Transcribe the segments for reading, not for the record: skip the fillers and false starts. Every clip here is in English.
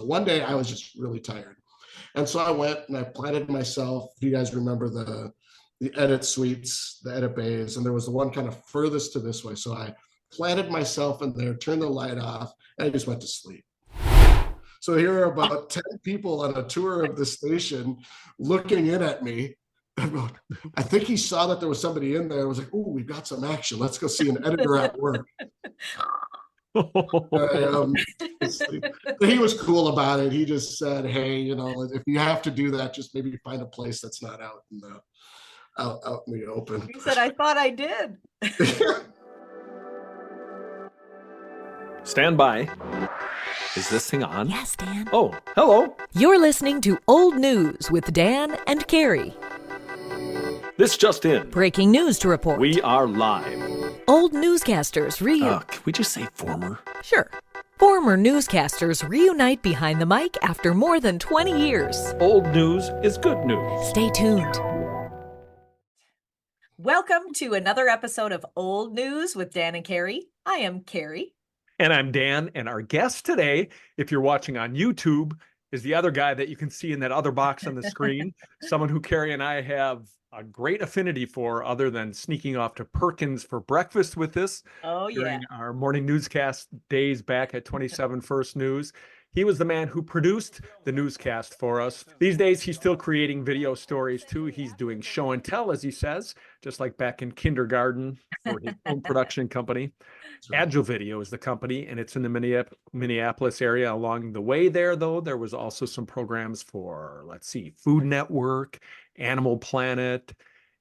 So one day I was just really tired. And so I went and I planted myself. If you guys remember the edit suites, the edit bays, and there was the one kind of furthest to this way. So I planted myself in there, turned the light off, and I just went to sleep. So here are about 10 people on a tour of the station looking in at me. I think he saw that there was somebody in there. I was like, oh, we've got some action. Let's go see an editor at work. He was cool about it. He just said, hey, if you have to do that, just maybe find a place that's not out in the open. He said, I thought I did. Stand by. Is this thing on? Yes, Dan. Oh, hello. You're listening to Old News with Dan and Carrie. This just in. Breaking news to report. We are live. Old newscasters can we just say former? Sure. Former newscasters reunite behind the mic after more than 20 years. Old news is good news. Stay tuned. Welcome to another episode of Old News with Dan and Carrie. I am Carrie. And I'm Dan, and our guest today, if you're watching on YouTube, is the other guy that you can see in that other box on the screen. Someone who Carrie and I have a great affinity for, other than sneaking off to Perkins for breakfast with us during our morning newscast days back at 27 First News. He was the man who produced the newscast for us. These days, he's still creating video stories, too. He's doing show and tell, as he says, just like back in kindergarten for his own production company. Agile Video is the company, and it's in the Minneapolis area. Along the way there, though, there was also some programs for, Food Network, Animal Planet,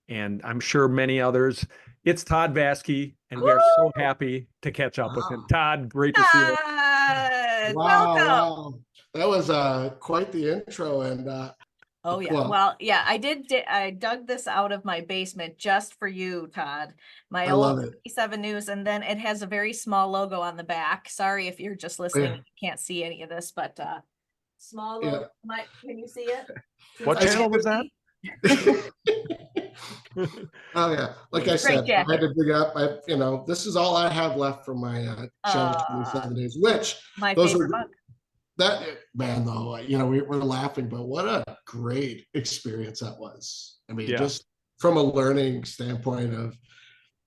and I'm sure many others. It's Todd Vaske, and we are so happy to catch up with him. Todd, great to see you. Wow. That was quite the intro. And I dug this out of my basement just for you, Todd. My old 27 News, and then it has a very small logo on the back. Sorry if you're just listening, you can't see any of this, but small logo. Can you see it? What channel was that? Oh yeah, like I said, I had to dig up. This is all I have left from my challenge 27 days. Which my favorite book. That man, though, we're laughing, but what a great experience that was. I mean, just from a learning standpoint of,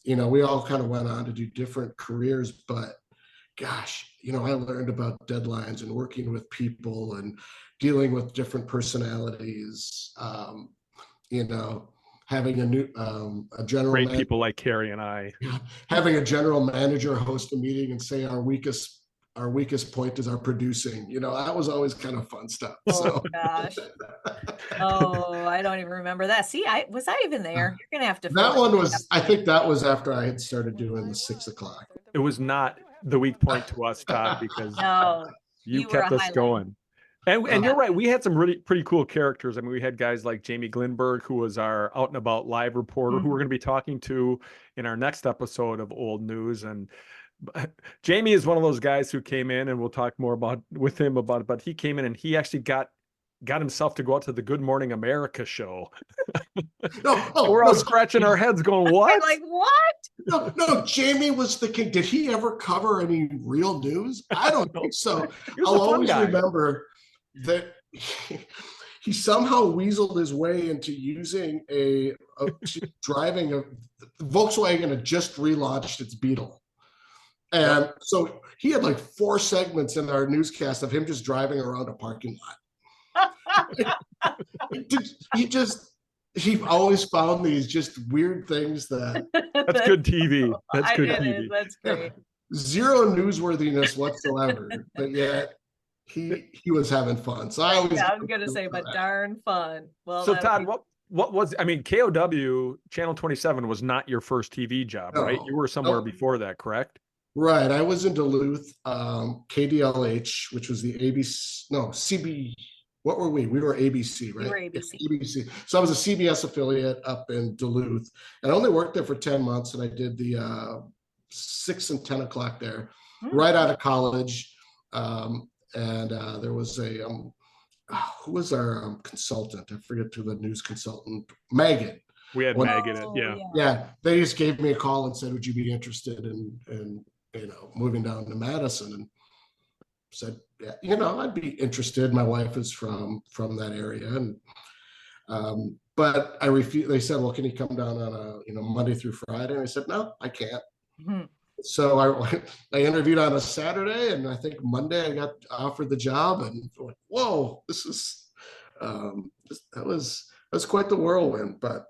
we all kind of went on to do different careers, but gosh, I learned about deadlines and working with people and dealing with different personalities. Having a general people like Carrie and I, having a general manager host a meeting and say our weakest point is our producing. That was always kind of fun stuff. Gosh. I don't even remember that. See, was I even there? You're gonna have to. That one was. I think that was after I had started doing the 6 o'clock. It was not the weak point to us, Todd, because you kept us going. And you're right. We had some really pretty cool characters. I mean, we had guys like Jamie Glinberg, who was our out and about live reporter, who we're going to be talking to in our next episode of Old News. And Jamie is one of those guys who came in, and we'll talk more with him about it. But he came in and he actually got himself to go out to the Good Morning America show. We're all scratching our heads, going, "What? Like what?" No. Jamie was the king. Did he ever cover any real news? I don't think so. I'll always remember that he somehow weaseled his way into using driving a Volkswagen had just relaunched its Beetle. And so he had like 4 segments in our newscast of him just driving around a parking lot. He always found these just weird things that. That's good TV. That's good TV. That's great. Zero newsworthiness whatsoever, but yet he was having fun. So I was going to say, but darn fun. Well, so Todd, what was, KOW Channel 27 was not your first TV job, right? You were somewhere before that, correct? Right. I was in Duluth, KDLH, which was the CB. What were we? We were ABC, right? We were ABC. ABC. So I was a CBS affiliate up in Duluth, and I only worked there for 10 months, and I did the 6 and 10 o'clock there, right out of college. And there was who was our consultant? I forget who the news consultant, Megan. We had Megan, Yeah, they just gave me a call and said, would you be interested in moving down to Madison? And said, yeah, you know, I'd be interested. My wife is from that area, and but I refused. They said, well, can you come down on a, you know, Monday through Friday? And I said, no, I can't. Mhm. So I interviewed on a Saturday, and I think Monday I got offered the job, and like, whoa, this is that was quite the whirlwind. But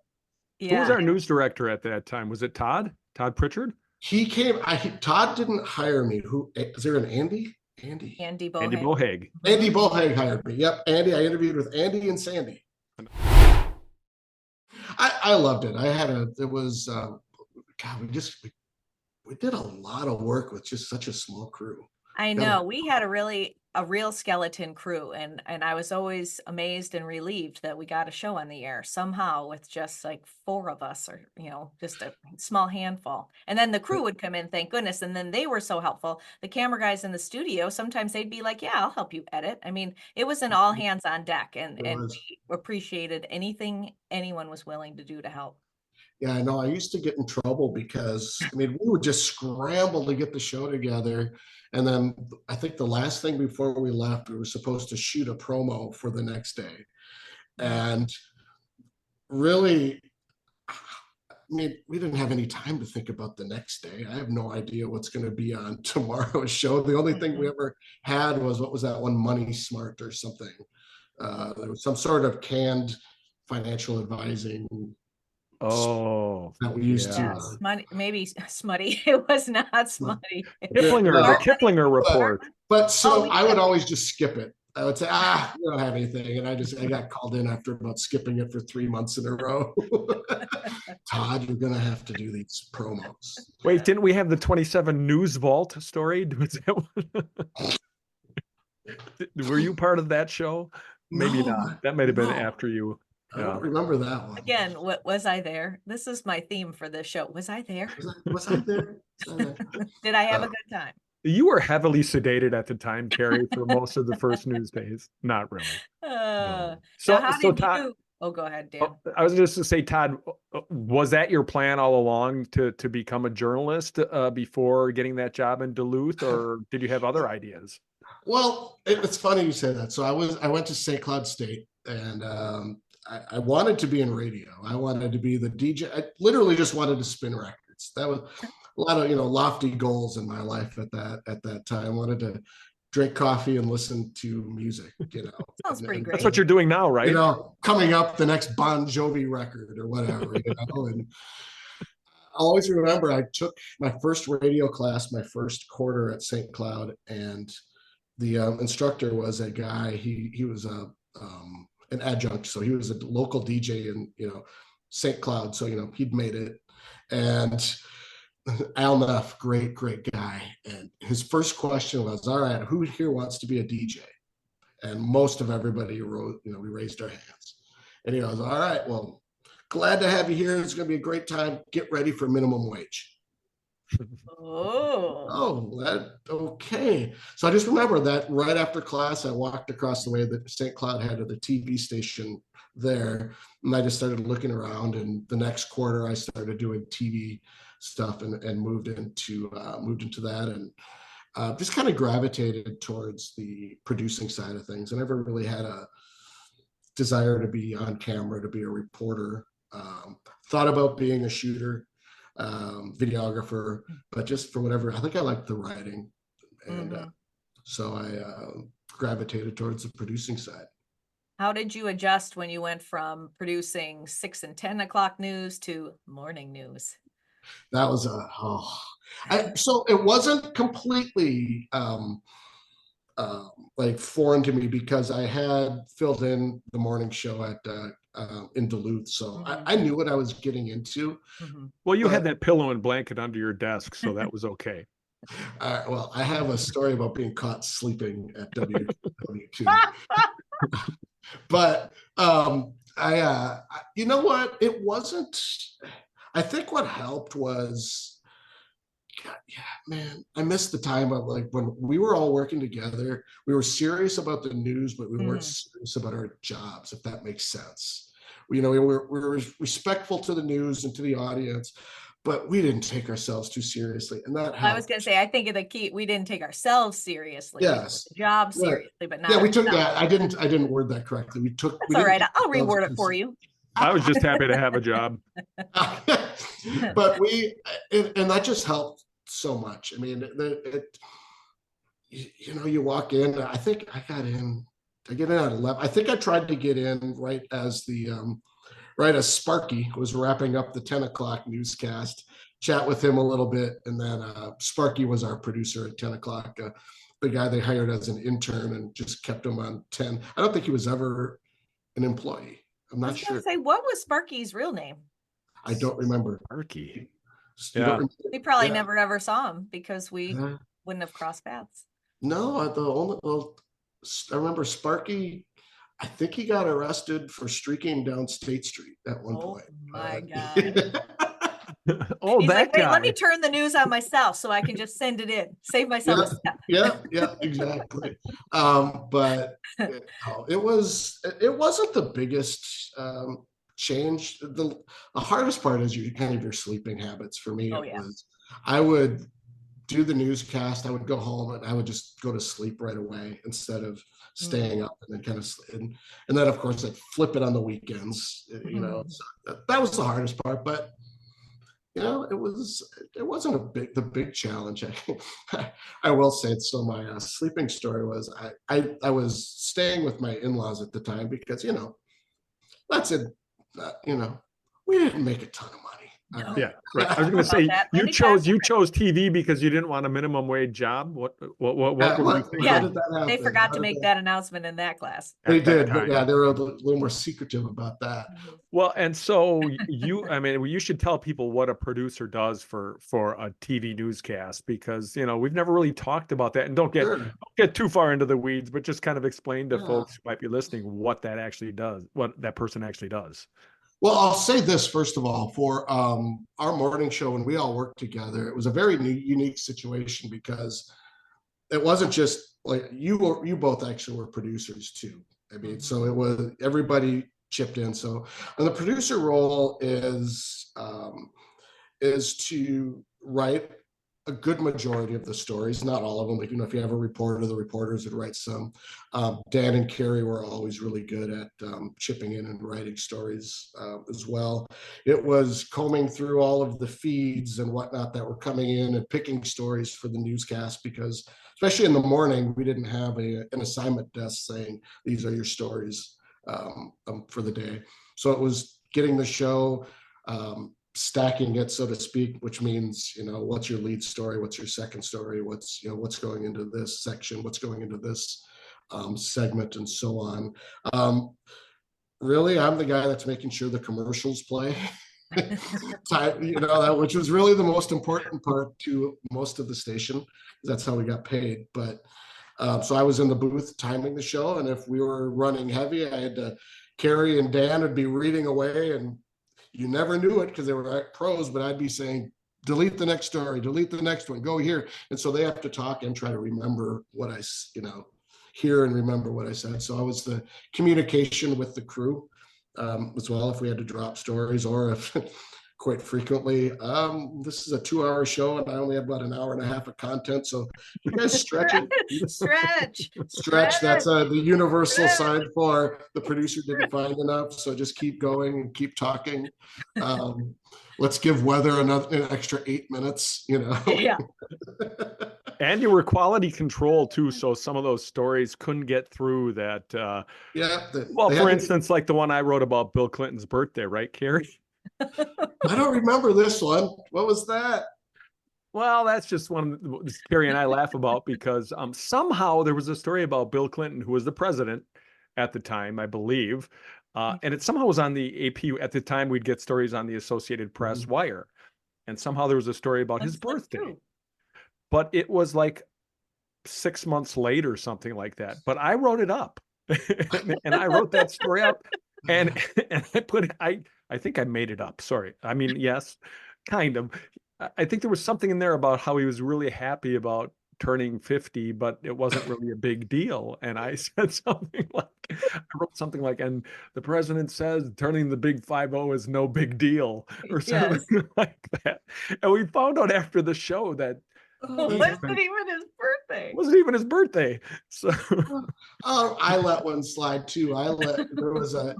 Who was Yeah. our news director at that time? Was it Todd Pritchard? he came. Todd didn't hire me. Who is there? An Andy? Andy Andy Andy Bohag. Bohag. Andy Bohag hired me. Yep, Andy. I interviewed with Andy and Sandy. I loved it. It was God. We did a lot of work with just such a small crew. I know we had a real skeleton crew, and I was always amazed and relieved that we got a show on the air somehow with just like 4 of us, or, you know, just a small handful. And then the crew would come in, thank goodness. And then they were so helpful. The camera guys in the studio, sometimes they'd be like, yeah, I'll help you edit. I mean, it was an all hands on deck, and we appreciated anything anyone was willing to do to help. Yeah, I know. I used to get in trouble because, I mean, we would just scramble to get the show together. And then I think the last thing before we left, we were supposed to shoot a promo for the next day. And really, I mean, we didn't have any time to think about the next day. I have no idea what's going to be on tomorrow's show. The only thing we ever had was, what was that one, Money Smart or something? There was some sort of canned financial advising. Oh, that we used to. Maybe smutty. It was not smutty. Kiplinger, the Kiplinger report. But so I would always just skip it. I would say, we don't have anything. And I got called in after about skipping it for 3 months in a row. Todd, you're going to have to do these promos. Wait, didn't we have the 27 News Vault story? Was that were you part of that show? Maybe not. That might have been after you. I don't remember that one. Again, was I there? This is my theme for this show. Was I there? Was I there? Did I have a good time? You were heavily sedated at the time, Carrie, for most of the first news days. Not really. No. So Todd, oh, go ahead, Dan. I was just to say, Todd, was that your plan all along to become a journalist before getting that job in Duluth, or did you have other ideas? Well, it's funny you say that. So I went to St. Cloud State, and I wanted to be in radio. I wanted to be the DJ. I literally just wanted to spin records. That was a lot of, you know, lofty goals in my life at that time. I wanted to drink coffee and listen to music, you know. Sounds pretty great. That's what you're doing now, right? You know, coming up the next Bon Jovi record or whatever, you know. And I'll always remember I took my first radio class, my first quarter at St. Cloud, and the instructor was a guy. He was an adjunct, so he was a local DJ in, you know, St. Cloud, so, you know, he'd made it. And Al Neff, great guy, and his first question was, all right, who here wants to be a DJ? And most of everybody wrote, you know, we raised our hands, and he goes, all right, well, glad to have you here. It's going to be a great time. Get ready for minimum wage. Okay. So I just remember that right after class, I walked across the way that St. Cloud had the TV station there, and I just started looking around. And the next quarter, I started doing TV stuff and moved into that, and just kind of gravitated towards the producing side of things. I never really had a desire to be on camera, to be a reporter. Thought about being a shooter, videographer, but just for whatever, I think I liked the writing, and so I gravitated towards the producing side. How did you adjust when you went from producing 6 and 10 o'clock news to morning news? That was so it wasn't completely like foreign to me, because I had filled in the morning show at in Duluth, so I knew what I was getting into. Well, you had that pillow and blanket under your desk, so that was okay. Well, I have a story about being caught sleeping at WKOW-TV. But you know what? It wasn't. I think what helped was, God, yeah, man, I missed the time of, like, when we were all working together. We were serious about the news, but we weren't serious about our jobs, if that makes sense. You know, we were respectful to the news and to the audience, but we didn't take ourselves too seriously, and that helped. I was going to say, I think the key, we didn't take ourselves seriously. Yes. The job Right. seriously, but not. Yeah, we took that. I didn't word that correctly. That's all right. I'll reword it for you. I was just happy to have a job. But and that just helped so much. I mean, you walk in. I think I get in at 11. I think I tried to get in right as Sparky was wrapping up the 10 o'clock newscast, chat with him a little bit. And then Sparky was our producer at 10 o'clock, the guy they hired as an intern and just kept him on 10. I don't think he was ever an employee. I'm not sure. Say, what was Sparky's real name? I don't remember. Sparky. Yeah. We probably never ever saw him because we wouldn't have crossed paths. No, I remember Sparky. I think he got arrested for streaking down State Street at one point. My God. Oh, He's that like, guy. let me turn the news on myself so I can just send it in, save myself a step. Yeah, exactly. But it wasn't the biggest change. The hardest part is your sleeping habits. For me, was I would do the newscast, I would go home and I would just go to sleep right away instead of staying up and then and then of course I'd flip it on the weekends. So that was the hardest part, but it wasn't the big challenge. I will say, so my sleeping story was I was staying with my in-laws at the time because that's it. We didn't make a ton of money. Yeah, right. I was going to say you chose TV because you didn't want a minimum wage job. What were you thinking? Yeah, they forgot to make that announcement in that class. They did, but they were a little more secretive about that. Well, and so you should tell people what a producer does for a TV newscast, because we've never really talked about that, and don't get too far into the weeds, but just kind of explain to folks who might be listening what that person actually does. Well, I'll say this first of all, for our morning show, when we all worked together, it was a very unique situation because it wasn't just like you both actually were producers too. I mean, so it was everybody chipped in. So, and the producer role is to write a good majority of the stories, not all of them. Like, if you have a reporter, the reporters would write some. Dan and Carrie were always really good at chipping in and writing stories as well. It was combing through all of the feeds and whatnot that were coming in and picking stories for the newscast, because especially in the morning, we didn't have an assignment desk saying, these are your stories for the day. So it was getting the show, stacking it, so to speak, which means, what's your lead story, what's your second story, what's going into this section, what's going into this segment, and so on. Really, I'm the guy that's making sure the commercials play, which was really the most important part to most of the station. That's how we got paid. But so I was in the booth timing the show, and if we were running heavy, I had to, Carrie and Dan would be reading away, and you never knew it because they were pros, but I'd be saying, delete the next story, delete the next one, go here. And so they have to talk and try to remember what I, hear and remember what I said. So I was the communication with the crew as well, if we had to drop stories, or if quite frequently, this is a 2-hour show and I only have about an hour and a half of content. So you guys stretch it. Stretch. That's the universal sign for the producer didn't find enough. So just keep going and keep talking. Let's give weather an extra 8 minutes, Yeah. And you were quality control too, so some of those stories couldn't get through that. For instance, like the one I wrote about Bill Clinton's birthday, right, Carrie? I don't remember this one. What was that? Well, that's just one Carrie and I laugh about, because somehow there was a story about Bill Clinton, who was the president at the time, I believe. And it somehow was on the AP. At the time, we'd get stories on the Associated Press wire. And somehow there was a story about his birthday. True. But it was like 6 months late or something like that. But I wrote it up. And I wrote that story up. And I put it, I think I made it up. Sorry. I mean, yes, kind of. I think there was something in there about how he was really happy about turning 50, but it wasn't really a big deal. And I said something like, I wrote something like, and the president says turning the big 5-0 is no big deal, or something like that. And we found out after the show that wasn't even his birthday. Wasn't even his birthday. So I let one slide too. There was a,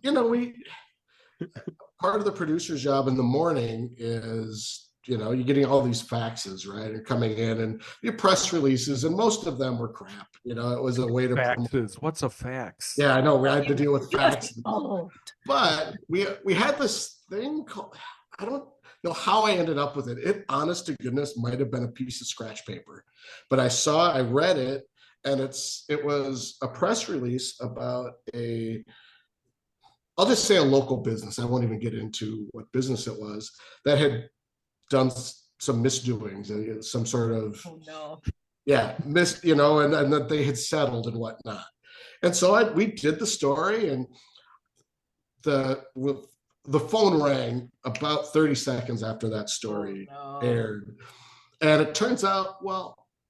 part of the producer's job in the morning is, you're getting all these faxes, right? And coming in and your press releases, and most of them were crap. It was a way to faxes. What's a fax? Yeah, I know. We had to deal with faxes. But we had this thing called, I don't know how I ended up with it. It, honest to goodness, might have been a piece of scratch paper. But I read it, and it was a press release about I'll just say a local business. I won't even get into what business it was that had done some misdoings, some sort of, and that they had settled and whatnot. And so we did the story, and the phone rang about 30 seconds after that story aired. And it turns out,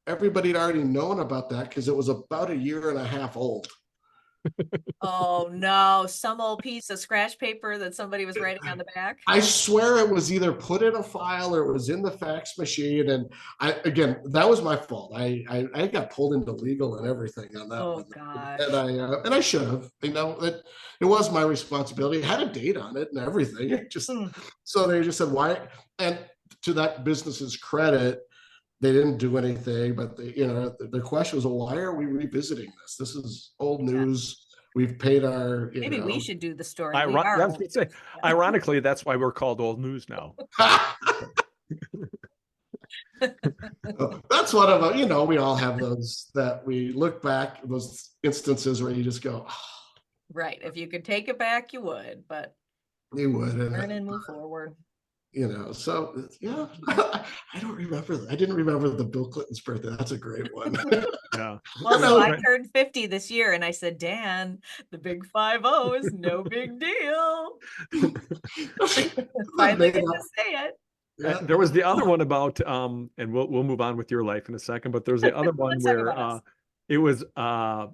everybody had already known about that because it was about a year and a half old. Oh no, some old piece of scratch paper that somebody was writing on the back. I swear it was either put in a file or it was in the fax machine. And that was my fault. I got pulled into legal and everything on that one. Gosh. And I should have, it was my responsibility. It had a date on it and everything. So they just said, why? And to that business's credit, they didn't do anything, but the question was, why are we revisiting this? This is old news. We've paid our. Maybe we should do the story. Ironically, that's why we're called old news now. That's one of we all have those that we look back, those instances where you just go, right. If you could take it back, you would, but you would learn and move forward. So yeah, I don't remember. I didn't remember the Bill Clinton's birthday. That's a great one. Yeah. Well, so I turned 50 this year, and I said, Dan, the big 5-0 is no big deal. Finally get to say it. Yeah. There was the other one about, and we'll move on with your life in a second, but there's the other one where it was I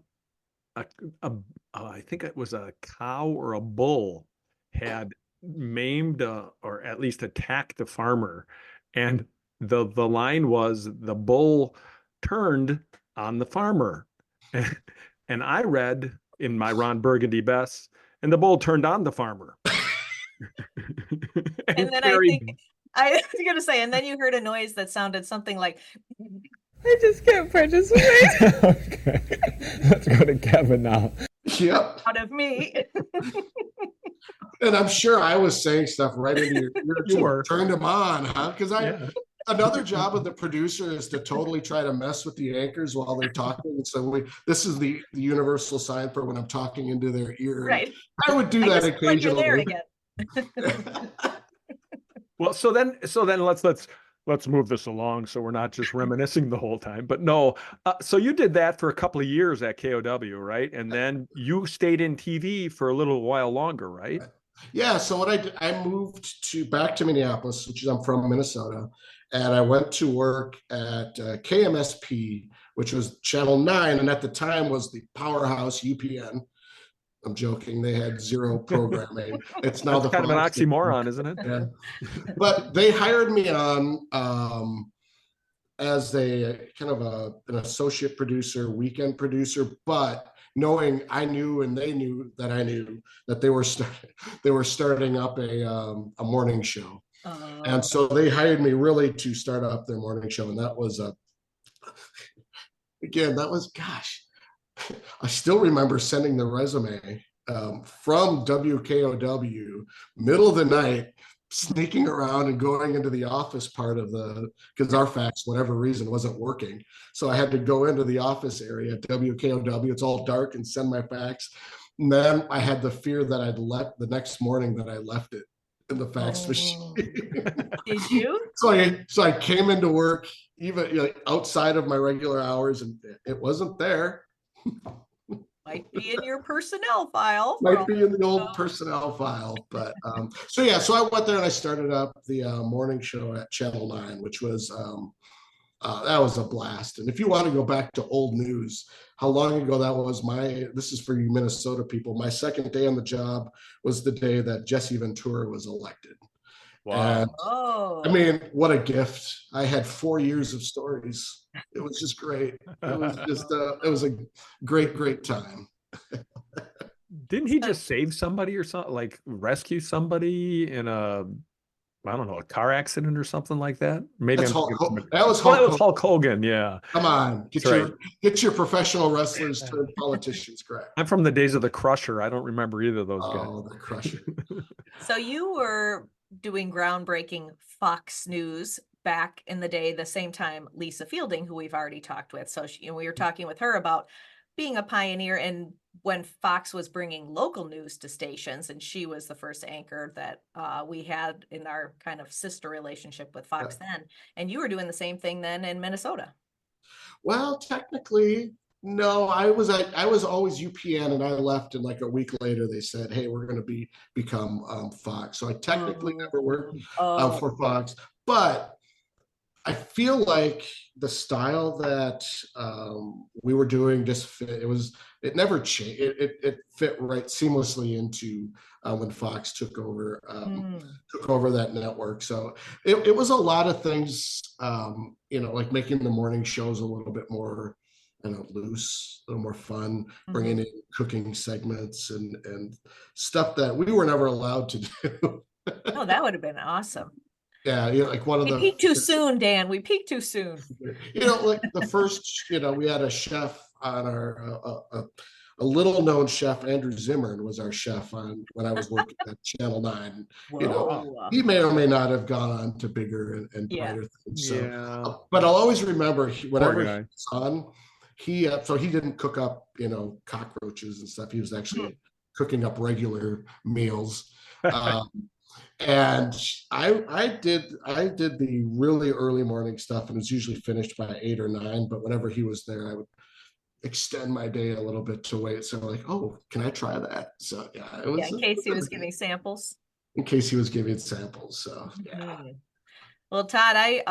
think it was a cow or a bull had maimed or at least attacked the farmer, and the line was the bull turned on the farmer, and I read in my Ron Burgundy best, and the bull turned on the farmer. and then I was gonna say, and then you heard a noise that sounded something like, I just can't participate. Okay, let's go to Kevin now. Yep. Out of me. And I'm sure I was saying stuff right into your ear. You were. Turned them on, huh? Because another job of the producer is to totally try to mess with the anchors while they're talking. And so this is the universal sign for when I'm talking into their ear. Right. I would do that occasionally. You're there again. Well, so then let's move this along so we're not just reminiscing the whole time. But no, so you did that for a couple of years at KOW, right? And then you stayed in TV for a little while longer, right? Yeah. So what I did, I moved back to Minneapolis, which is I'm from Minnesota, and I went to work at KMSP, which was Channel 9, and at the time was the powerhouse UPN. I'm joking. They had zero programming. It's now kind of an oxymoron, isn't it? Yeah. But they hired me on as a kind of an associate producer, weekend producer. But knowing I knew and they knew that I knew that they were starting up a morning show, and so they hired me really to start up their morning show, and that was gosh. I still remember sending the resume from WKOW, middle of the night, sneaking around and going into the office part of because our fax, whatever reason, wasn't working. So I had to go into the office area at WKOW. It's all dark, and send my fax. And then I had the fear that I'd left the next morning that I left it in the fax machine. Did you? So I came into work even outside of my regular hours, and it wasn't there. Might be in your personnel file. Might be in the old personnel file, but so I went there and I started up the morning show at Channel 9, which was That was a blast. And if you want to go back to old news, how long ago that was, this is for you Minnesota people, my second day on the job was the day that Jesse Ventura was elected. Wow. And Oh, I mean, what a gift. I had 4 years of stories. It was just great. It was just, it was a great, great time. Didn't he just save somebody or something, like rescue somebody in a, I don't know, a car accident or something like that? Maybe That's I'm Hulk, thinking that was Oh, Hulk that was Hogan. Hulk Hogan. Yeah. Come on, That's right. get your professional wrestlers turned politicians correct. I'm from the days of the Crusher. I don't remember either of those guys. Oh, the Crusher. so you were doing groundbreaking Fox News back in the day, the same time Lisa Fielding, who we've already talked with. So we were talking with her about being a pioneer, and when Fox was bringing local news to stations, and she was the first anchor that we had in our kind of sister relationship with Fox then. And you were doing the same thing then in Minnesota. Well, technically, no. I was always UPN, and I left, and like a week later they said, "Hey, we're going to become Fox." So I technically never worked for Fox, but I feel like the style that we were doing just fit. It never changed. It fit right seamlessly into when Fox took over that network. So it was a lot of things, like making the morning shows a little bit more, loose, a little more fun, bringing in cooking segments and stuff that we were never allowed to do. Oh, that would have been awesome. Yeah, like one of we peaked too soon, Dan. We peaked too soon. Like the first, we had a chef on our a little known chef, Andrew Zimmern was our chef on when I was working at Channel 9. He may or may not have gone on to bigger and brighter things. So, but I'll always remember whenever he was on, so he didn't cook up, cockroaches and stuff. He was actually cooking up regular meals. And I did the really early morning stuff, and it was usually finished by 8 or 9. But whenever he was there, I would extend my day a little bit to wait. So like, oh, can I try that? So yeah, it was in case he was giving samples. In case he was giving samples. So yeah. Well, Todd, I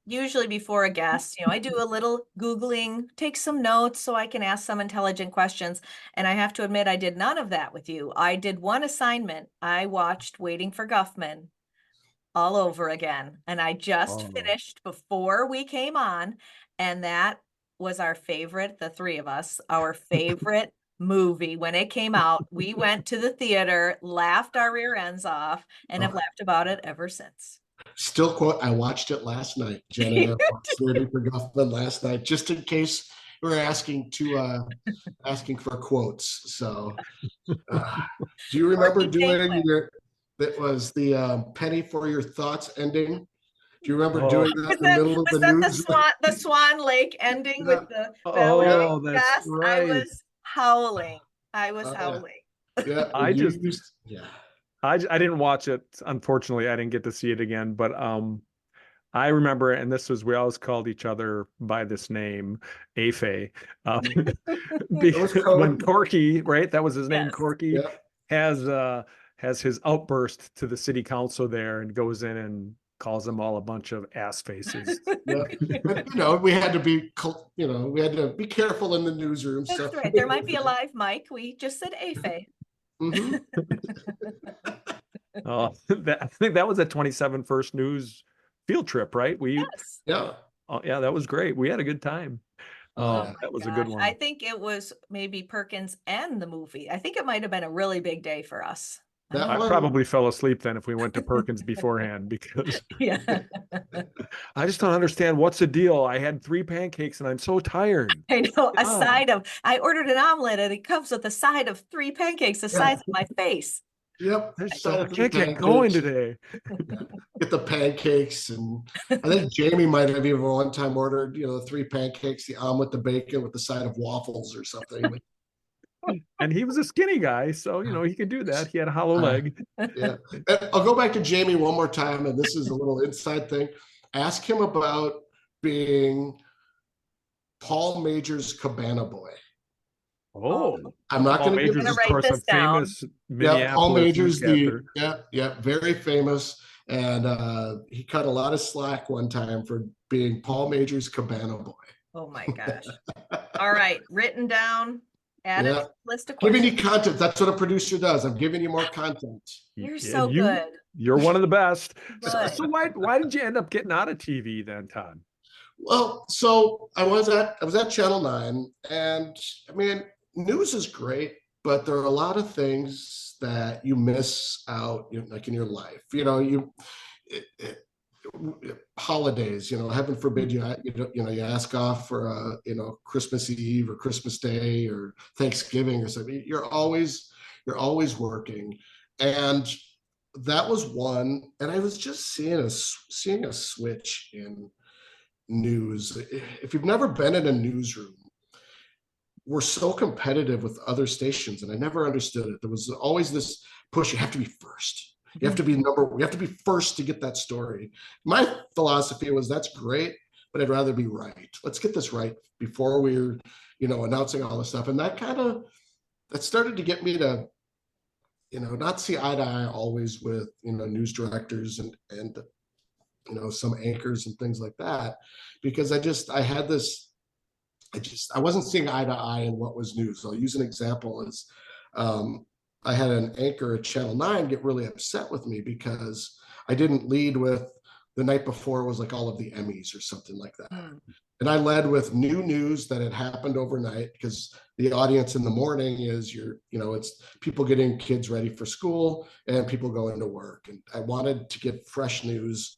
usually before a guest, I do a little Googling, take some notes so I can ask some intelligent questions. And I have to admit, I did none of that with you. I did one assignment. I watched Waiting for Guffman all over again. And I just finished before we came on. And that was our favorite, the three of us, our favorite movie. When it came out, we went to the theater, laughed our rear ends off, and have laughed about it ever since. Still quote, I watched it last night. Jen and I watched Waiting for Guffman last night, just in case we were asking for quotes. So do you remember doing that was the penny for your thoughts ending? Do you remember doing that in the middle of the news? The Swan Lake ending with the that's right. I was howling. Yeah, I didn't watch it. Unfortunately, I didn't get to see it again. But I remember, and we always called each other by this name, Afe. When Corky, right? That was his name, Corky, has his outburst to the city council there and goes in and calls them all a bunch of ass faces. But, we had to be, careful in the newsroom. That's right. There might be a live mic. We just said Afe. I think that was a 27 First News field trip, right? That was great. We had a good time. That was a good one. I think it was maybe Perkins and the movie. I think it might have been a really big day for us. I probably fell asleep then if we went to Perkins beforehand, because I just don't understand what's the deal. I had 3 pancakes and I'm so tired. I know, I ordered an omelet and it comes with a side of 3 pancakes the size of my face. Yep. I can't get going today. Get the pancakes, and I think Jamie might have even one time ordered, 3 pancakes, the omelet, the bacon with the side of waffles or something. And he was a skinny guy, so he could do that. He had a hollow leg. Yeah. I'll go back to Jamie one more time, and this is a little inside thing. Ask him about being Paul Major's Cabana Boy. I'm not going to give Majors, of course, a famous Minneapolis Paul Major's newscaster. very famous. And he cut a lot of slack one time for being Paul Major's Cabana Boy. Oh my gosh. All right, written down, add it to the list of Giving questions. you content. That's what a producer does. I'm giving you more content. You're so good. You're one of the best. Good. So why did you end up getting out of TV then, Todd? Well, so I was at Channel 9, and I mean, news is great, but there are a lot of things that you miss out, like in your life. Holidays, heaven forbid you ask off for Christmas Eve or Christmas Day or Thanksgiving or something. You're always working, and that was one. And I was just seeing a switch in news. If you've never been in a newsroom, we're so competitive with other stations, and I never understood it. There was always this push: you have to be first. You have to be you have to be first to get that story. My philosophy was, that's great, but I'd rather be right. Let's get this right before we're, announcing all this stuff. And that started to get me to, not see eye to eye always with, news directors and some anchors and things like that, because I wasn't seeing eye to eye in what was news. I'll use an example as, I had an anchor at Channel 9 get really upset with me because I didn't lead with, the night before was like all of the Emmys or something like that. And I led with new news that had happened overnight, because the audience in the morning is it's people getting kids ready for school and people going to work. And I wanted to get fresh news.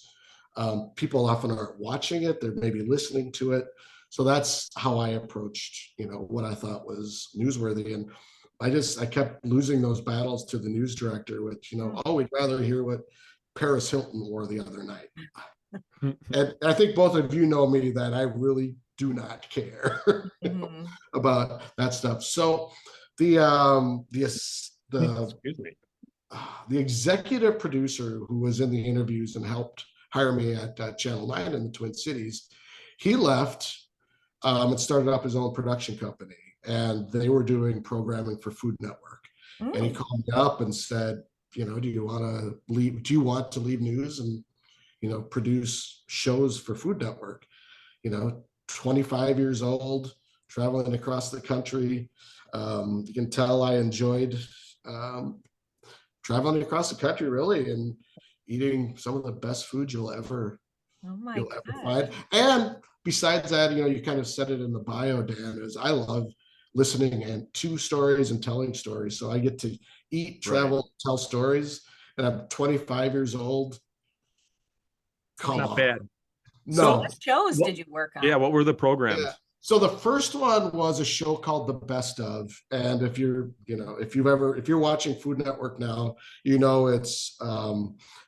People often aren't watching it, they're maybe listening to it. So that's how I approached, what I thought was newsworthy. And I kept losing those battles to the news director, which, we'd rather hear what Paris Hilton wore the other night. And I think both of you know me, that I really do not care about that stuff. So the executive producer who was in the interviews and helped hire me at Channel 9 in the Twin Cities, he left and started up his own production company. And they were doing programming for Food Network. And he called me up and said, do you want to leave news and, produce shows for Food Network? 25 years old, traveling across the country. You can tell I enjoyed traveling across the country, really, and eating some of the best food you'll ever find. And besides that, you kind of said it in the bio, Dan, is I love listening and to stories and telling stories. So I get to eat, travel, tell stories, and I'm 25 years old. Not bad. No. So what shows did you work on? Yeah, what were the programs? Yeah. So the first one was a show called The Best Of. And if you're watching Food Network now, it's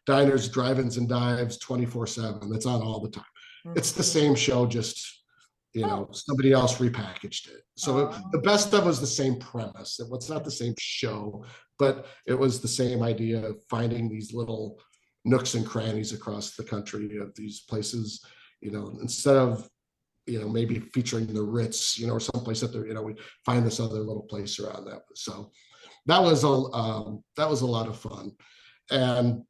diners, drive-ins, and dives 24/7. It's on all the time. It's the same show, just somebody else repackaged it. So The Best Of was the same premise. It was not the same show, but it was the same idea of finding these little nooks and crannies across the country of these places, instead of, maybe featuring the Ritz, or someplace that there, we find this other little place around that. So that was a lot of fun. And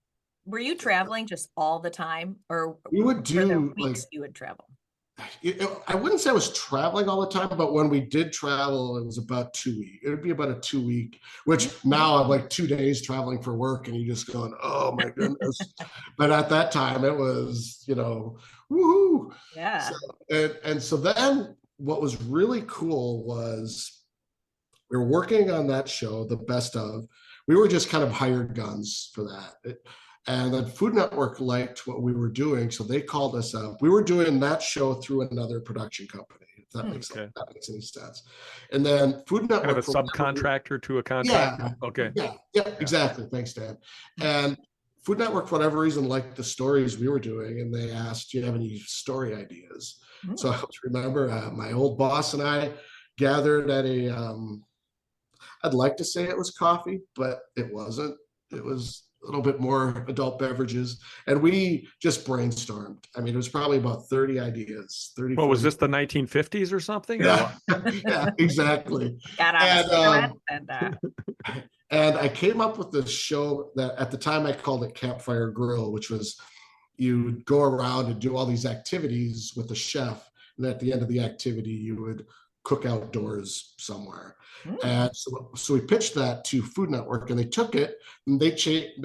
were you traveling just all the time, or we would do weeks you would travel? I wouldn't say I was traveling all the time, but when we did travel, it was about 2 weeks. It would be about a 2 week, which now I'm like 2 days traveling for work, and you're just going, oh my goodness. But at that time it was, woohoo. Yeah. So then what was really cool was we were working on that show, The Best Of. We were just kind of hired guns for that. And then Food Network liked what we were doing, so they called us up. We were doing that show through another production company, if that makes any sense. And then Food Network, kind of a subcontractor to a contractor. Yeah. Okay. Yeah, exactly. Thanks, Dan. And Food Network, for whatever reason, liked the stories we were doing, and they asked, "Do you have any story ideas?" So I remember my old boss and I gathered at I'd like to say it was coffee, but it wasn't. It was a little bit more adult beverages, and we just brainstormed. I mean, it was probably about 30 ideas. 30. What was this, the 1950s or something? Yeah, yeah, exactly. And I came up with this show that at the time I called it Campfire Grill, which was you would go around and do all these activities with the chef. And at the end of the activity, you would cook outdoors somewhere. And so we pitched that to Food Network, and they took it and they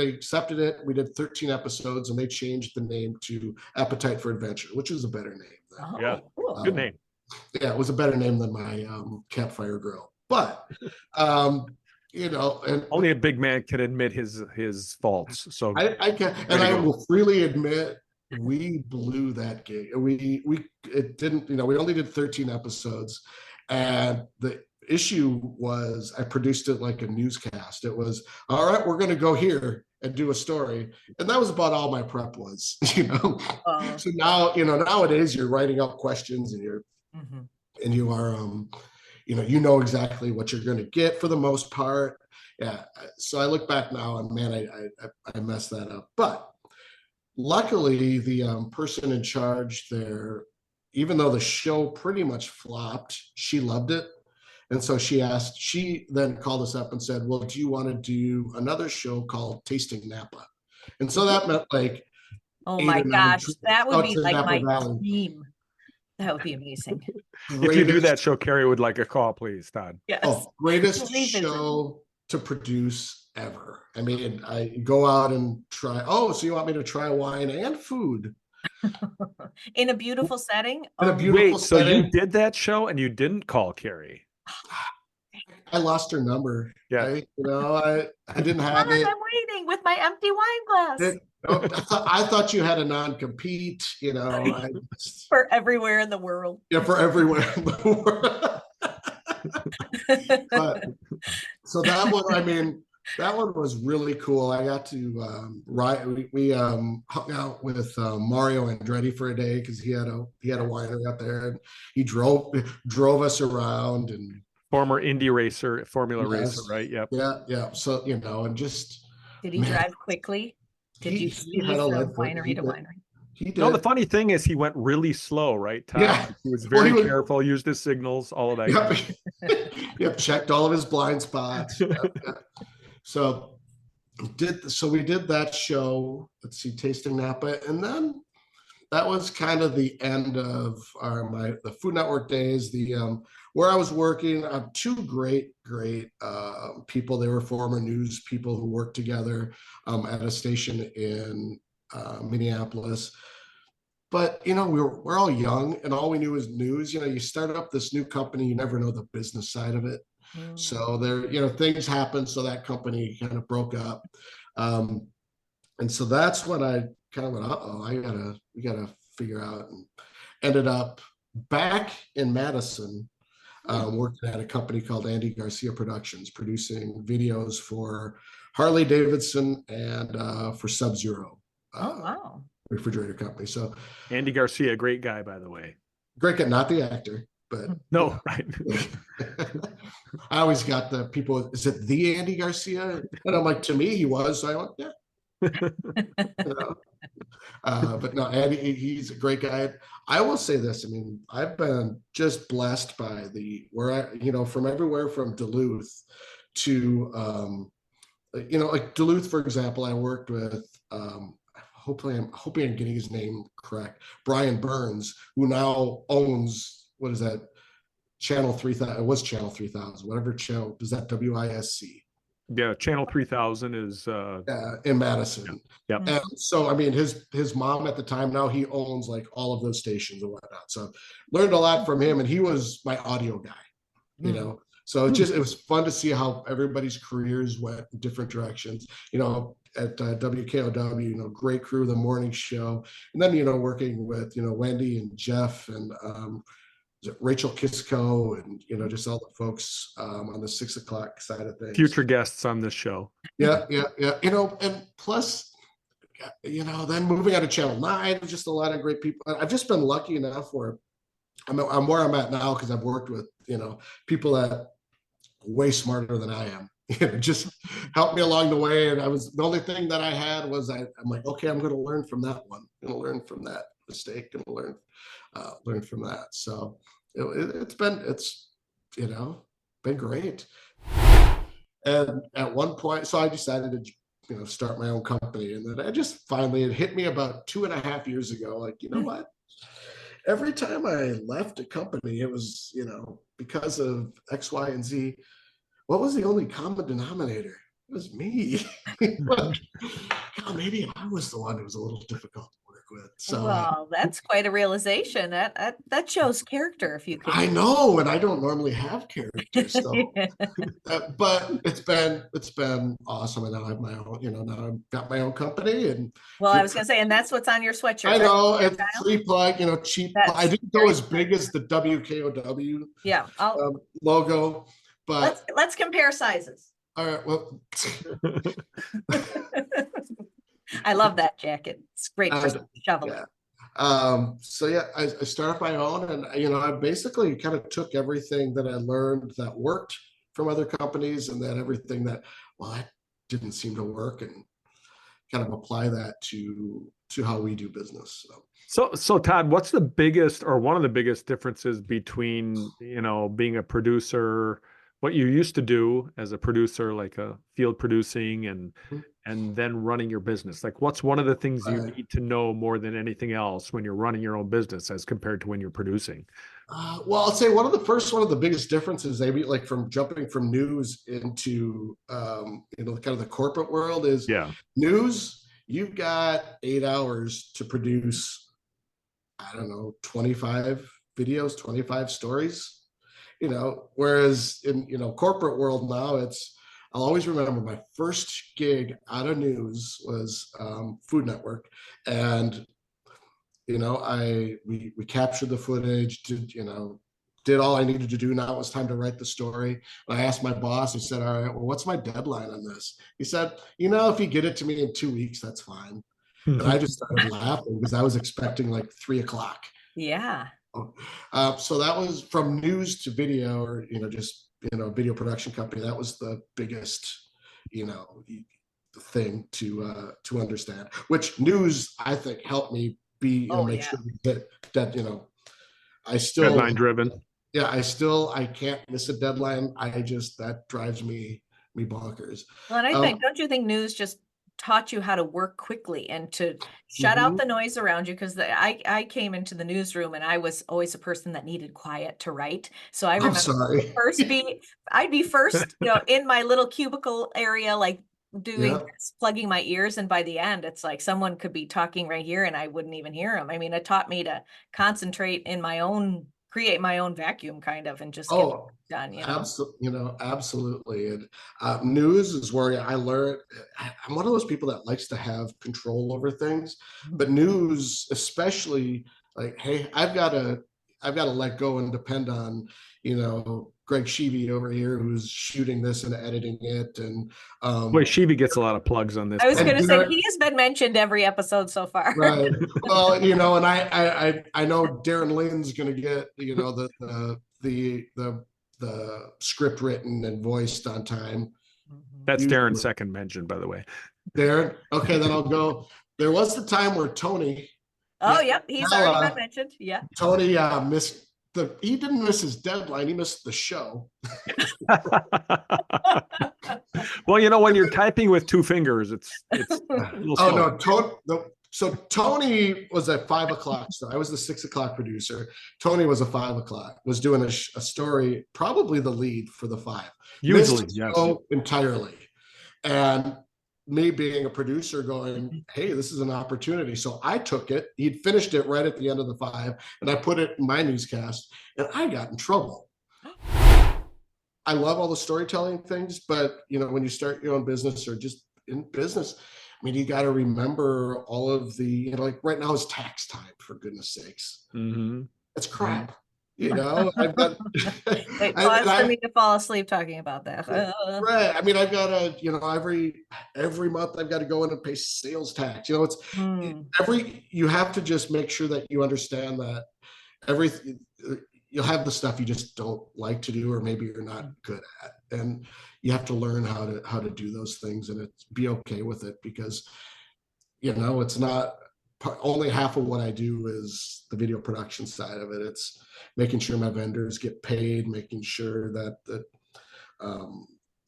accepted it. We did 13 episodes, and they changed the name to Appetite for Adventure, which is a better name. Yeah, good name. Yeah, it was a better name than my Campfire Grill. But and only a big man can admit his faults. So I can, and I will freely admit we blew that gig. It didn't, we only did 13 episodes, and the issue was I produced it like a newscast. It was, all right, we're going to go here and do a story, and that was about all my prep was. So now, nowadays you're writing up questions, and and you are you know exactly what you're going to get for the most part. Yeah. So I look back now, and man, I messed that up. But luckily, the person in charge there, even though the show pretty much flopped, she loved it. And so she then called us up and said, well, do you want to do another show called Tasting Napa? And so that meant like, oh my gosh, that would be like my dream. That would be amazing. If you do that show, Carrie would like a call, please, Todd. Yes. Oh, greatest show to produce ever. I mean, I go out and try. Oh, so you want me to try wine and food? In a beautiful setting? In a beautiful setting. So you did that show and you didn't call Carrie? I lost her number. Yeah. I didn't have it. I'm waiting with my empty wine glass. I thought you had a non-compete, for everywhere in the world. Yeah, for everywhere in the world. But, so that one was really cool. I got to we hung out with Mario Andretti for a day because he had a winery out there, and he drove us around. And former Indy racer, Formula racer, right? Yep. Yeah. So and just did he drive quickly? Did you see from winery to winery? He did. No, the funny thing is he went really slow, right, Todd? Yeah. He was very careful, used his signals, all of that. Yep, checked all of his blind spots. Yep. So we did that show. Let's see, Tasting Napa, and then that was kind of the end of the Food Network days. Where I was working, two great people. They were former news people who worked together at a station in Minneapolis. But we're all young, and all we knew was news. You start up this new company, you never know the business side of it. So there, things happened. So that company kind of broke up. And so that's when I kind of went, we gotta figure out, and ended up back in Madison, working at a company called Andy Garcia Productions, producing videos for Harley Davidson and for Sub-Zero. Wow. Refrigerator company. So Andy Garcia, great guy, by the way. Great guy, not the actor. But no, right. I always got the people, is it the Andy Garcia? And I'm like, to me, he was. So I went, yeah. But no, Andy, he's a great guy. I will say this. I mean, I've been just blessed by from everywhere from Duluth to, like Duluth, for example, I worked with, hopefully I'm getting his name correct, Brian Burns, who now owns, what is that? Channel 3000. It was Channel 3000. Whatever channel is that? WISC. Yeah, Channel 3000 is in Madison. Yeah. And so I mean, his mom at the time, now he owns like all of those stations and whatnot. So learned a lot from him, and he was my audio guy. So it was fun to see how everybody's careers went in different directions. At WKOW, great crew, the morning show, and then working with Wendy and Jeff and Rachel Kisco and just all the folks on the 6 o'clock side of things. Future guests on this show. Yeah. And plus, then moving out of Channel 9, just a lot of great people. I've just been lucky enough where I'm where I'm at now because I've worked with people that way smarter than I am. Just helped me along the way. And the only thing that I had was I'm like, okay, I'm going to learn from that one. I'm going to learn from that mistake and learn from that. So it's been great. And at one point, so I decided to, start my own company. And then I just finally, it hit me about 2.5 years ago. Like, you know what? Every time I left a company, it was, because of X, Y, and Z. What was the only common denominator? It was me. Like, maybe I was the one who was a little difficult to work with. So well, that's quite a realization. That shows character, if you could. I know, and I don't normally have characters, so but it's been awesome, and now I have my own. Now I've got my own company, and well, I was gonna say, and that's what's on your sweatshirt. I know right? it's free plug, cheap. I didn't go as big as the WKOW logo, but let's compare sizes. All right, well. I love that jacket. It's great for shoveling. Yeah. So yeah, I started my own, and I basically kind of took everything that I learned that worked from other companies, and then everything that that didn't seem to work, and kind of apply that to how we do business. So Todd, what's the biggest or one of the biggest differences between being a producer, what you used to do as a producer, like a field producing, and then running your business? Like, what's one of the things you need to know more than anything else when you're running your own business as compared to when you're producing? Well, I'll say one of the biggest differences, maybe like from jumping from news into kind of the corporate world is news. You've got 8 hours to produce, I don't know, 25 videos, 25 stories. Whereas in corporate world now, I'll always remember my first gig out of news was Food Network, and we captured the footage, did all I needed to do. Now it was time to write the story. And I asked my boss, he said, all right, well, what's my deadline on this? He said, if you get it to me in 2 weeks, that's fine. And I just started laughing because I was expecting like 3:00. Yeah. So that was from news to video, or just video production company. That was the biggest thing to understand, which news I think helped me be make sure that I still deadline driven. Yeah, I can't miss a deadline. That drives me bonkers. Well, and I think, don't you think news just taught you how to work quickly and to shut out the noise around you? Because I came into the newsroom and I was always a person that needed quiet to write. So I remember I'd be first, in my little cubicle area, like doing this, plugging my ears, and by the end it's like someone could be talking right here and I wouldn't even hear them. I mean, it taught me to concentrate in my own, create my own vacuum kind of, and just get it done. Absolutely. And news is where I learned. I'm one of those people that likes to have control over things, but news, especially, like, hey, I've got to let go and depend on Greg Sheevy over here, who's shooting this and editing it. And boy, Sheevy gets a lot of plugs on this. I was going to say, he has been mentioned every episode so far. Right. Well, and I know Darren Lynn's going to get the script written and voiced on time. That's Darren's second mention, by the way. Darren. Okay, then I'll go. There was the time where Tony. Oh, yep, he's already been mentioned. Yeah. Tony missed. He didn't miss his deadline. He missed the show. Well, when you're typing with 2 fingers, it's so Tony was at 5:00. So I was the 6:00 producer. Tony was a 5:00. Was doing a story, probably the lead for the 5. Usually, missed yes. Entirely, and me being a producer going, hey, this is an opportunity. So I took it. He'd finished it right at the end of the 5, and I put it in my newscast, and I got in trouble. I love all the storytelling things, but when you start your own business or just in business, I mean, you got to remember all of the, like right now is tax time, for goodness sakes. It's crap. I've got. Wait, pause for me to fall asleep talking about that. Right. I mean, I've got to, every month I've got to go in and pay sales tax. It's you have to just make sure that you understand that you'll have the stuff you just don't like to do, or maybe you're not good at, and you have to learn how to do those things, and be okay with it, because it's not only half of what I do is the video production side of it. It's making sure my vendors get paid, making sure that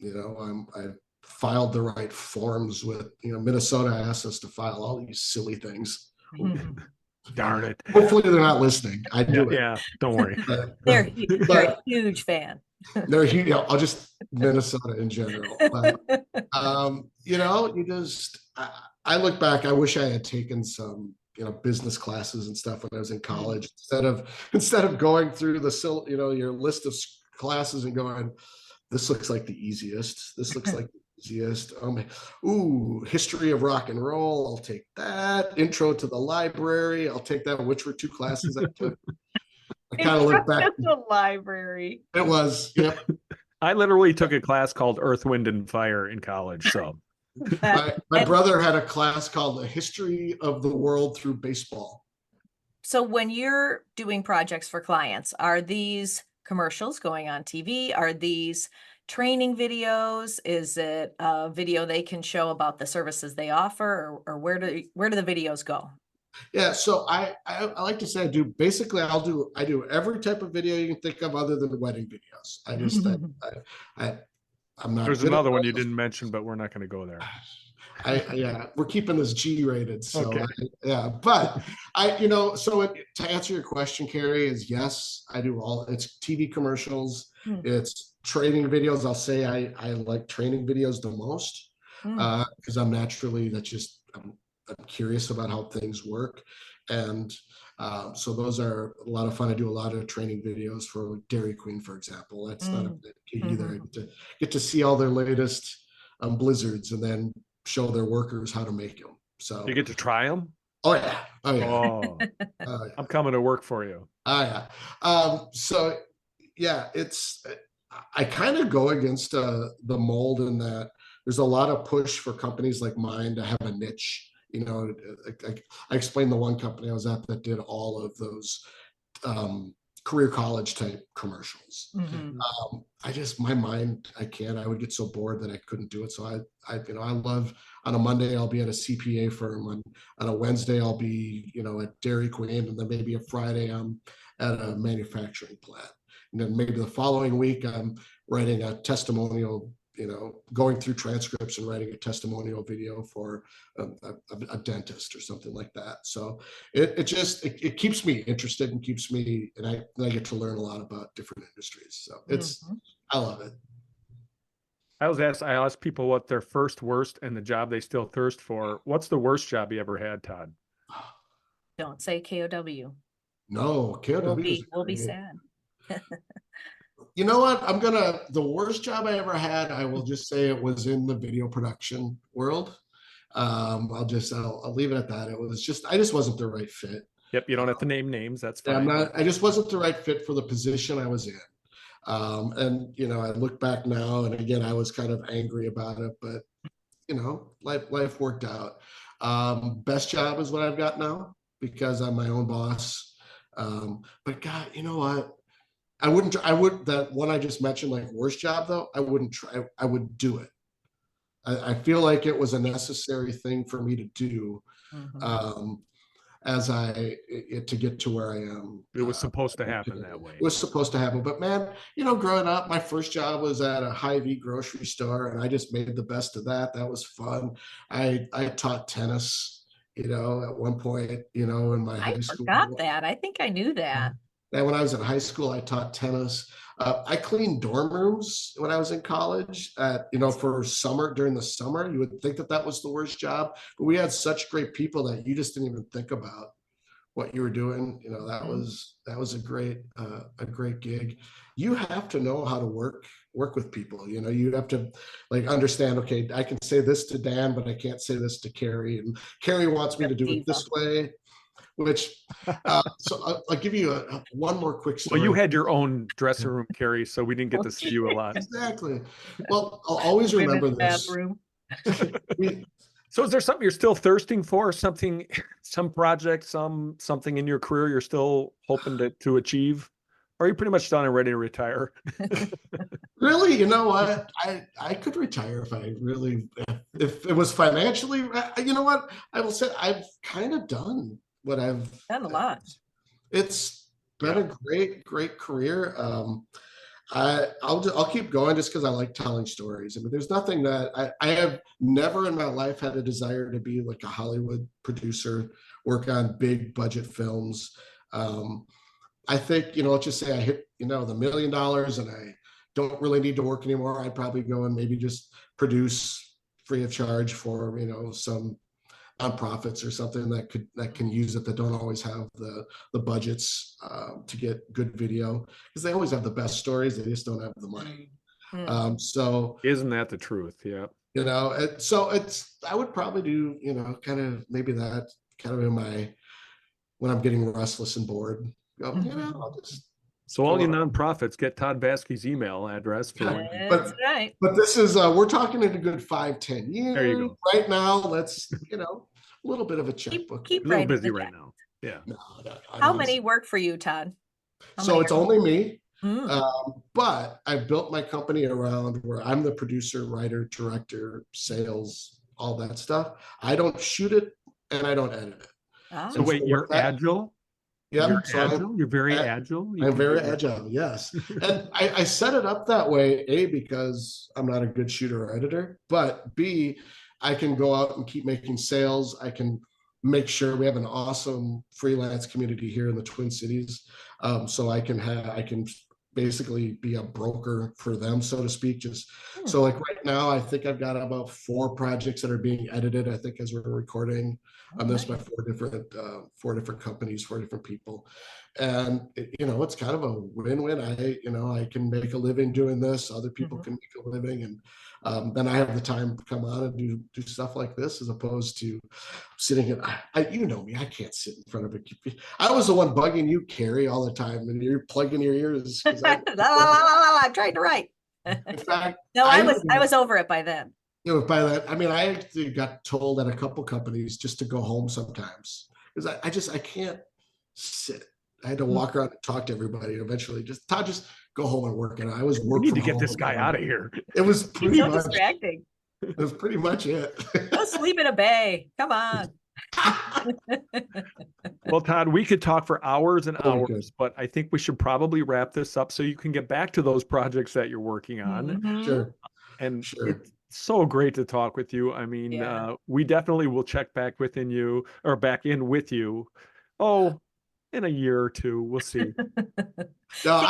I filed the right forms with, Minnesota asked us to file all these silly things. Darn it. Hopefully they're not listening. I do it. Yeah, don't worry. They're a huge fan. They're huge. I'll just Minnesota in general. But, I look back, I wish I had taken some, business classes and stuff when I was in college, instead of going through your list of classes and going, this looks like the easiest. This looks like the easiest. History of rock and roll. I'll take that. Intro to the library. I'll take that. Which were 2 classes I took. I kind of look back. The library. It was. Yep. I literally took a class called Earth, Wind, and Fire in college. So my brother had a class called The History of the World Through Baseball. So when you're doing projects for clients, are these commercials going on TV? Are these training videos? Is it a video they can show about the services they offer, or where do the videos go? Yeah, so I like to say I do every type of video you can think of other than the wedding videos. I'm not. There's another one you didn't mention, but we're not going to go there. We're keeping this G-rated, so okay. But to answer your question, Carrie, is yes, I do it's TV commercials, it's training videos. I'll say I like training videos the most because I'm curious about how things work, and so those are a lot of fun. I do a lot of training videos for Dairy Queen, for example. That's not a big gig either. I get to see all their latest blizzards and then show their workers how to make them. So you get to try them. Oh yeah. I'm coming to work for you. I kind of go against the mold in that there's a lot of push for companies like mine to have a niche. I explained the one company I was at that did all of those career college type commercials. I would get so bored that I couldn't do it. So I love, on a Monday I'll be at a CPA firm, on a Wednesday I'll be at Dairy Queen, and then maybe a Friday I'm at a manufacturing plant, and then maybe the following week I'm writing a testimonial, going through transcripts and writing a testimonial video for a dentist or something like that. So it keeps me interested and I get to learn a lot about different industries. So I love it. I ask people what their first worst and the job they still thirst for. What's the worst job you ever had, Todd? Don't say KOW. No, KOW. We'll be sad. You know what? The worst job I ever had, I will just say it was in the video production world. I'll leave it at that. I just wasn't the right fit. Yep. You don't have to name names. That's fine. I just wasn't the right fit for the position I was in. I look back now, and again, I was kind of angry about it, but life worked out. Best job is what I've got now because I'm my own boss. But God, you know what? That one I just mentioned, like worst job though, I wouldn't try. I would do it. I feel like it was a necessary thing for me to do, to get to where I am. It was supposed to happen that way. It was supposed to happen. But man, growing up, my first job was at a Hy-Vee grocery store, and I just made the best of that. That was fun. I taught tennis, at one point, in my high school. I forgot that. I think I knew that. And when I was in high school, I taught tennis. I cleaned dorm rooms when I was in college for summer, during the summer. You would think that was the worst job, but we had such great people that you just didn't even think about what you were doing. That was a great gig. You have to know how to work with people. You have to understand, okay, I can say this to Dan, but I can't say this to Carrie. And Carrie wants me to do it this way. So I'll give you one more quick story. Well, you had your own dressing room, Carrie, so we didn't get to see you a lot. Exactly. Well, I'll always remember this. So is there something you're still thirsting for? Something, some project, something in your career you're still hoping to achieve? Or are you pretty much done and ready to retire? Really? You know what? I could retire if it was financially, you know what? I will say I've kind of done what I've done a lot. It's been a great career. I'll keep going just because I like telling stories. I mean, there's nothing that I have never in my life had a desire to be like a Hollywood producer, work on big budget films. I think, let's just say I hit, the $1 million and I don't really need to work anymore. I'd probably go and maybe just produce free of charge for, some nonprofits or something that can use it, that don't always have the budgets to get good video, because they always have the best stories, they just don't have the money. So isn't that the truth? Yeah. So I would probably do kind of maybe that kind of when I'm getting restless and bored, I'll just. So all you nonprofits, get Todd Vaske's email address. That's right. But this is, we're talking in a good 5-10 years. There you go. Right now, let's, a little bit of a checkbook. Keep a little writing busy it right down. now. Yeah. No, How many work for you, Todd? So it's only me. Mm. But I built my company around where I'm the producer, writer, director, sales, all that stuff. I don't shoot it and I don't edit it. Ah. So wait, you're agile? Yeah, You're very agile. I'm very agile, yes. And I set it up that way, A, because I'm not a good shooter or editor, but B, I can go out and keep making sales. I can make sure we have an awesome freelance community here in the Twin Cities. So I can basically be a broker for them, so to speak. So like right now, I think I've got about 4 projects that are being edited, I think, as we're recording on this by 4 different companies, 4 different people. And it's kind of a win-win. I can make a living doing this. Other people can make a living. And then I have the time to come on and do stuff like this, as opposed to sitting me, I can't sit in front of a computer. I was the one bugging you, Carrie, all the time, and you're plugging your ears. I'm trying to write. In fact, no, I was over it by then. By that, I mean, I actually got told at a couple companies just to go home sometimes, because I can't sit. I had to walk around and talk to everybody. And eventually, just go home and work. And I was working. We need to get this guy out of here. It was pretty so distracting. It was pretty much it. Go sleep in a bay. Come on. Well, Todd, we could talk for hours and hours, but I think we should probably wrap this up so you can get back to those projects that you're working on. Sure. And it's so great to talk with you. I mean, we definitely will check back in with you. Oh, in a year or 2, we'll see. No,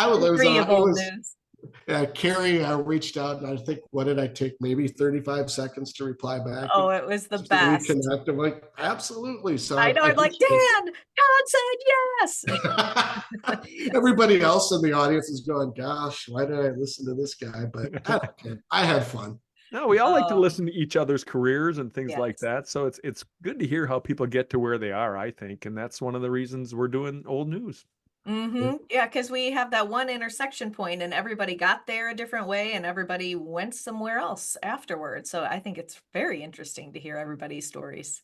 Carrie reached out, and I think, what did I take? Maybe 35 seconds to reply back. Oh, it was the best. Reconnect. I'm like, absolutely. So I know. I'm like, Dan, Todd said yes. Everybody else in the audience is going, gosh, why did I listen to this guy? But I don't care. I had fun. No, we all like to listen to each other's careers and things like that. So it's good to hear how people get to where they are, I think. And that's one of the reasons we're doing Old News. Yeah, because we have that one intersection point and everybody got there a different way and everybody went somewhere else afterwards. So I think it's very interesting to hear everybody's stories.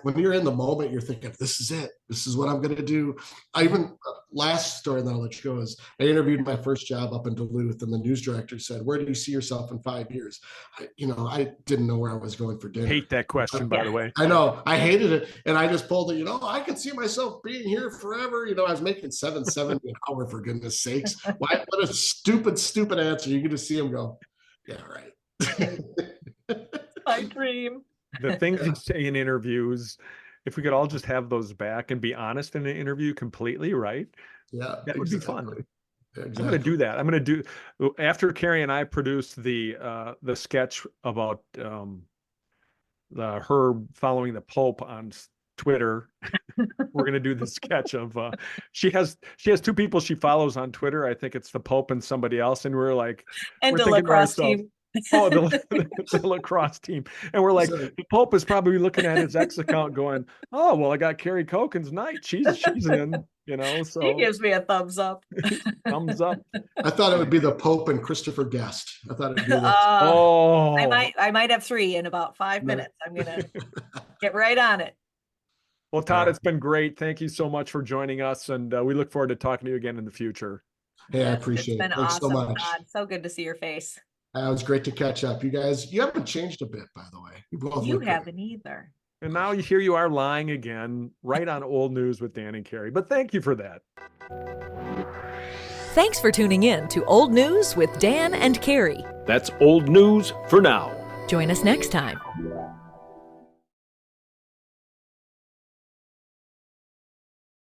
When you're in the moment, you're thinking, this is it. This is what I'm going to do. Last story that I'll let you go is I interviewed my first job up in Duluth, and the news director said, where do you see yourself in 5 years? I didn't know where I was going for dinner. Hate that question, by the way. I know. I hated it. And I just pulled it, I can see myself being here forever. I was making $7.70 an hour, for goodness sakes. What a stupid answer. You're going to see him go, yeah, right. My dream. The things you say in interviews, if we could all just have those back and be honest in an interview completely, right? Yeah, that would be fun. Exactly. I'm going to do that. I'm going to do, after Carrie and I produced the sketch about her following the Pope on Twitter. We're going to do the sketch of she has 2 people she follows on Twitter. I think it's the Pope and somebody else, and we're the lacrosse team. The lacrosse team. And we're like, the Pope is probably looking at his X account going, oh, well, I got Carrie Koken's night. She's in, so. He gives me a thumbs up. Thumbs up. I thought it would be the Pope and Christopher Guest. I thought it'd be I might have 3 in about 5 minutes. I'm going to get right on it. Well, Todd, it's been great. Thank you so much for joining us. And we look forward to talking to you again in the future. Hey, I appreciate it. Thanks awesome, so much. Todd. So good to see your face. It was great to catch up. You guys, you haven't changed a bit, by the way. You haven't either. And now here you are lying again, right on Old News with Dan and Carrie. But thank you for that. Thanks for tuning in to Old News with Dan and Carrie. That's old news for now. Join us next time.